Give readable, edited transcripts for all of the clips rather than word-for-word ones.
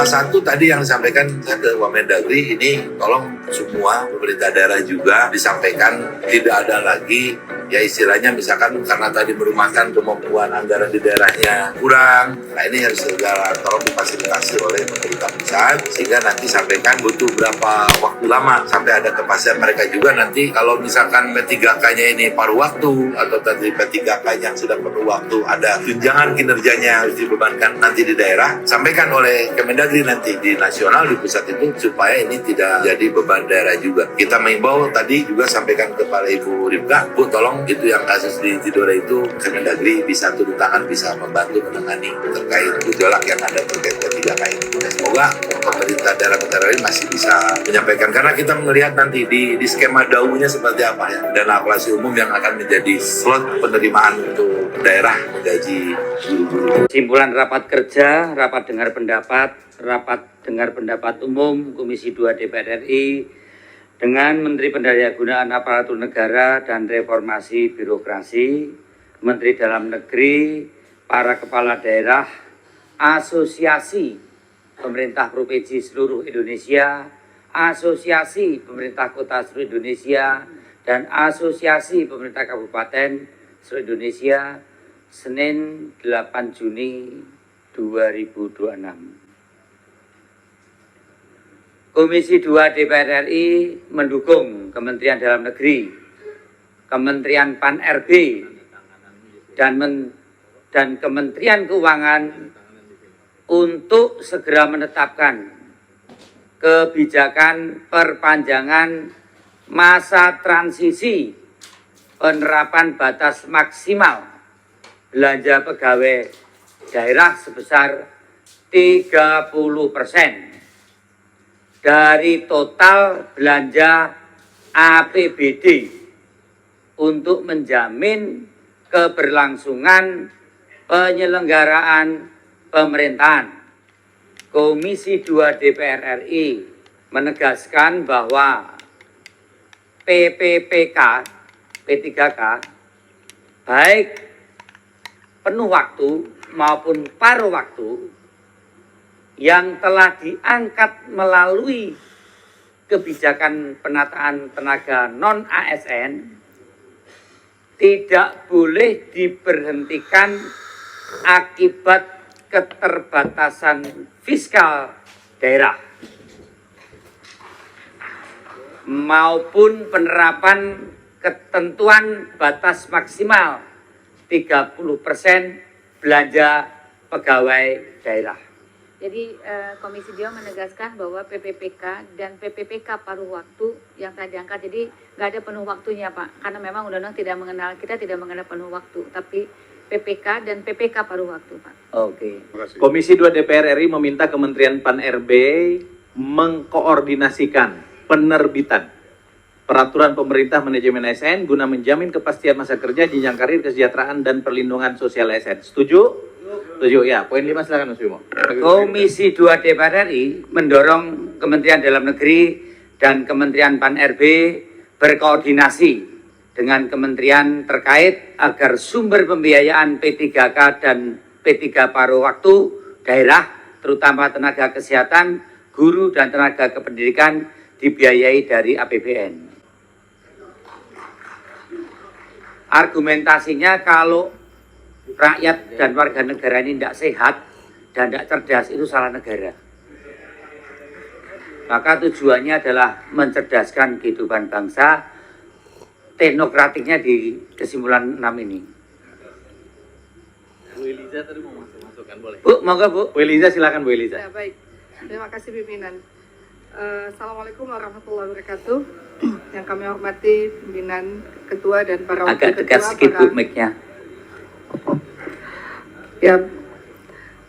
salah satu tadi yang disampaikan ke Wamendagri ini, tolong semua pemerintah daerah juga disampaikan tidak ada lagi ya istilahnya misalkan karena tadi merumahkan kemampuan anggaran di daerahnya kurang. Nah ini harus segala tolong difasilitasi oleh pemerintah pusat sehingga nanti sampaikan butuh berapa waktu lama sampai ada kepastian mereka juga nanti kalau misalkan P3K-nya ini paruh waktu atau tadi P3K yang sudah penuh waktu ada tunjangan kinerjanya harus dibebankan nanti di daerah, sampaikan oleh Kemendagri nanti di nasional di pusat itu supaya ini tidak jadi beban daerah juga. Kita mengimbau tadi juga sampaikan kepada Ibu Rifka, Bu tolong itu yang kasus di Tidore itu Kemendagri bisa turun tangan, bisa membantu menangani terkait gejolak yang ada terkait P3K ini. Semoga pemerintah daerah lain masih bisa menyampaikan karena kita melihat nanti di skema daunya seperti apa ya dana alokasi umum yang akan menjadi slot penerimaan untuk daerah menggaji guru-guru. Kesimpulan rapat kerja, rapat dengar pendapat umum Komisi 2 DPR RI dengan Menteri Pendayagunaan Aparatur Negara dan Reformasi Birokrasi, Menteri Dalam Negeri, para kepala daerah, asosiasi pemerintah provinsi seluruh Indonesia, asosiasi pemerintah kota seluruh Indonesia, dan asosiasi pemerintah kabupaten seluruh Indonesia, Senin 8 Juni 2026. Komisi 2 DPR RI mendukung Kementerian Dalam Negeri, Kementerian Pan-RB, dan Kementerian Keuangan untuk segera menetapkan kebijakan perpanjangan masa transisi penerapan batas maksimal belanja pegawai daerah sebesar 30% dari total belanja APBD untuk menjamin keberlangsungan penyelenggaraan pemerintahan. Komisi 2 DPR RI menegaskan bahwa PPPK, P3K, baik penuh waktu maupun paruh waktu yang telah diangkat melalui kebijakan penataan tenaga non-ASN tidak boleh diberhentikan akibat keterbatasan fiskal daerah maupun penerapan ketentuan batas maksimal 30% belanja pegawai daerah. Jadi Komisi 2 menegaskan bahwa PPPK dan PPPK paruh waktu yang telah diangkat, jadi nggak ada penuh waktunya Pak, karena memang undang-undang tidak mengenal, kita tidak mengenal penuh waktu, tapi PPK dan PPK paruh waktu Pak. Oke. Komisi 2 DPR RI meminta Kementerian Pan-RB mengkoordinasikan penerbitan peraturan pemerintah manajemen ASN guna menjamin kepastian masa kerja, jenjang karir, kesejahteraan, dan perlindungan sosial ASN. Setuju? Setuju ya. Poin 5 silakan Mas Bimo. Komisi 2 DPR RI mendorong Kementerian Dalam Negeri dan Kementerian Pan-RB berkoordinasi dengan kementerian terkait agar sumber pembiayaan P3K dan P3 paruh waktu daerah, terutama tenaga kesehatan, guru, dan tenaga kependidikan dibiayai dari APBN. Argumentasinya kalau rakyat dan warga negara ini tidak sehat dan tidak cerdas, itu salah negara. Maka tujuannya adalah mencerdaskan kehidupan bangsa. Teknokratiknya di kesimpulan 6 ini. Bu Eliza tadi mau masukkan boleh? Bu, monggo Bu. Bu Eliza silakan Bu Eliza. Ya, baik. Terima kasih pimpinan. Assalamualaikum warahmatullahi wabarakatuh. Yang kami hormati pimpinan ketua dan para wakil Agak ketua. dekat sedikit Bu mic-nya. Ya,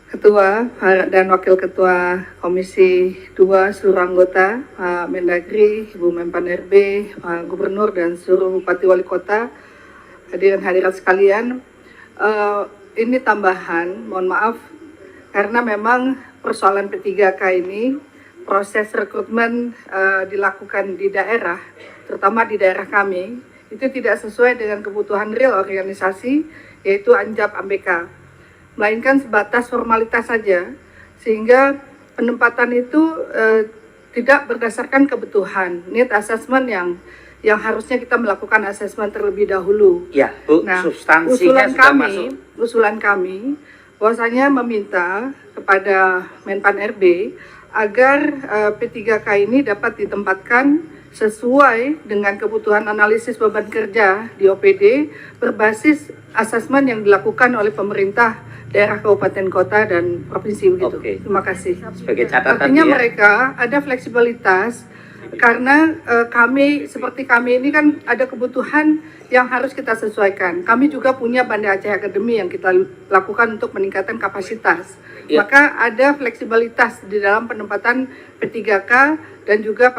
Ketua dan Wakil Ketua Komisi 2 seluruh anggota, Pak Mendagri, Ibu Menpan RB, Pak Gubernur, dan seluruh Bupati Wali Kota, hadirin hadirat sekalian. Ini tambahan, mohon maaf, karena memang persoalan P3K ini, proses rekrutmen dilakukan di daerah, terutama di daerah kami, itu tidak sesuai dengan kebutuhan real organisasi, yaitu Anjap AMBK. Melainkan sebatas formalitas saja, sehingga penempatan itu tidak berdasarkan kebutuhan. Need assessment yang harusnya kita melakukan asesmen terlebih dahulu. Ya, Bu, Nah, substansinya sudah masuk. usulan kami bahwasanya meminta kepada Menpan RB agar P3K ini dapat ditempatkan sesuai dengan kebutuhan analisis beban kerja di OPD berbasis asesmen yang dilakukan oleh pemerintah daerah, kabupaten, kota, dan provinsi begitu. Oke. Terima kasih. Sebagai catatan Artinya ya. mereka ada fleksibilitas karena kami ini kan ada kebutuhan yang harus kita sesuaikan. Kami juga punya Banda Aceh Academy yang kita lakukan untuk meningkatkan kapasitas. Ya. Maka ada fleksibilitas di dalam penempatan P3K dan juga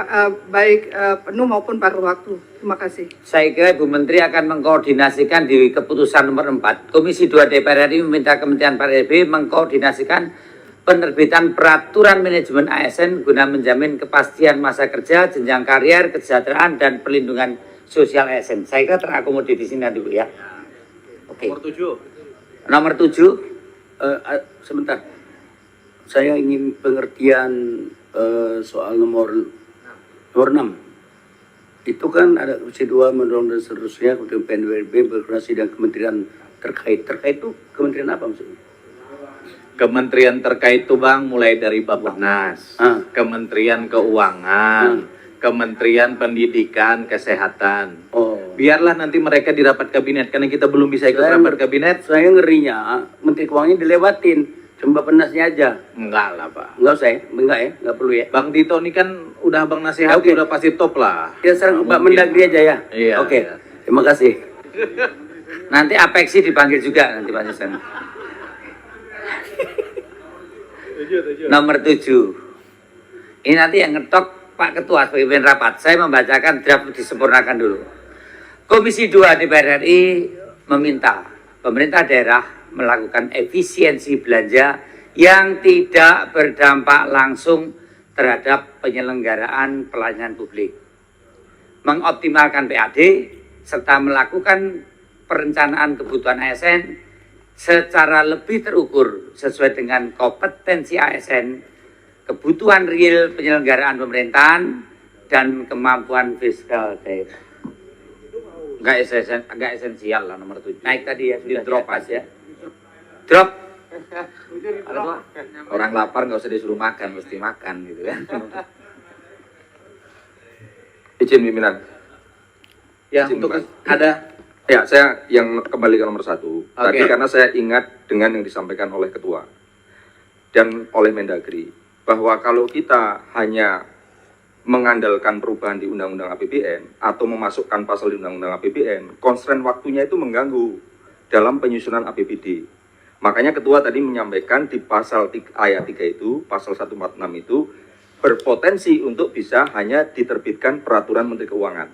baik penuh maupun paruh waktu. Terima kasih. Saya kira Ibu Menteri akan mengkoordinasikan di keputusan nomor 4. Komisi 2 DPR RI meminta Kementerian PAN-RB mengkoordinasikan penerbitan peraturan manajemen ASN guna menjamin kepastian masa kerja, jenjang karier, kesejahteraan, dan perlindungan sosial ASN. Saya kira terakomodir di sini nanti, Bu, ya. Oke. Nomor 7. Nomor 7. Sebentar, saya ingin pengertian soal nomor 6. Itu kan ada Komisi 2 mendorong dan seterusnya, kemudian PNWB berkoordinasi dengan kementerian terkait. Terkait itu kementerian apa maksudnya? Kementerian terkait itu Bang, mulai dari Bappenas, Kementerian Keuangan, Kementerian Pendidikan, Kesehatan. Oh, Biarlah nanti mereka di rapat kabinet, karena kita belum bisa ikut rapat kabinet. saya ngerinya Menteri Keuangannya dilewatin, cuma Bappenasnya aja. Enggak lah Pak. Enggak usah ya? Enggak ya? Enggak perlu ya? Bang Tito ini kan udah Bang Nasihati, Oke. udah pasti top lah. Ya sekarang Pak Mungkin. Mendagri aja ya? Iya, Oke, iya. terima kasih. Nanti Apexi dipanggil juga nanti Pak Susan. Nomor 7. Ini nanti yang ngetok Pak Ketua sebagai pemimpin rapat. Saya membacakan draft disempurnakan dulu. Komisi 2 DPR RI meminta pemerintah daerah melakukan efisiensi belanja yang tidak berdampak langsung terhadap penyelenggaraan pelayanan publik. Mengoptimalkan PAD serta melakukan perencanaan kebutuhan ASN secara lebih terukur sesuai dengan kompetensi ASN, kebutuhan real penyelenggaraan pemerintahan, dan kemampuan fiskal daerah. Enggak esensial lah nomor 7. Naik tadi ya, sudah drop aja. Drop. Orang lapar nggak usah disuruh makan, mesti makan gitu kan. Izin pimpinan. Ya, Izin, untuk Pak. ada Ya, saya yang kembali ke nomor 1. Tadi Oke. karena saya ingat dengan yang disampaikan oleh Ketua dan oleh Mendagri, bahwa kalau kita hanya mengandalkan perubahan di Undang-Undang APBN atau memasukkan pasal di Undang-Undang APBN, constraint waktunya itu mengganggu dalam penyusunan APBD. Makanya Ketua tadi menyampaikan di pasal ayat 3 itu, pasal 146 itu, berpotensi untuk bisa hanya diterbitkan peraturan Menteri Keuangan.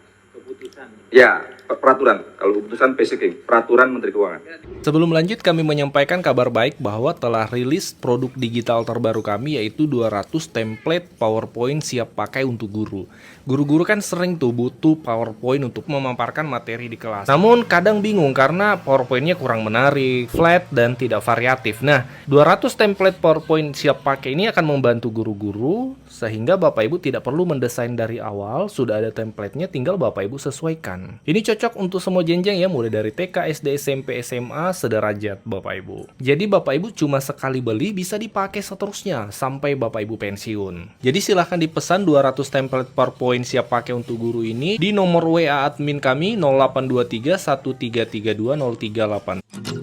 Ya, peraturan. Kalau keputusan basic, peraturan Menteri Keuangan. Sebelum lanjut, kami menyampaikan kabar baik bahwa telah rilis produk digital terbaru kami, yaitu 200 template PowerPoint siap pakai untuk guru. Guru-guru kan sering tuh butuh PowerPoint untuk memaparkan materi di kelas. Namun kadang bingung karena PowerPoint-nya kurang menarik, flat, dan tidak variatif. Nah, 200 template PowerPoint siap pakai ini akan membantu guru-guru sehingga Bapak Ibu tidak perlu mendesain dari awal, sudah ada template-nya, tinggal Bapak Ibu sesuaikan. Ini cocok untuk semua jenjang ya, mulai dari TK, SD, SMP, SMA, sederajat Bapak Ibu. Jadi Bapak Ibu cuma sekali beli bisa dipakai seterusnya sampai Bapak Ibu pensiun. Jadi silahkan dipesan 200 template PowerPoint siap pakai untuk guru ini di nomor WA admin kami 0823 1332 038.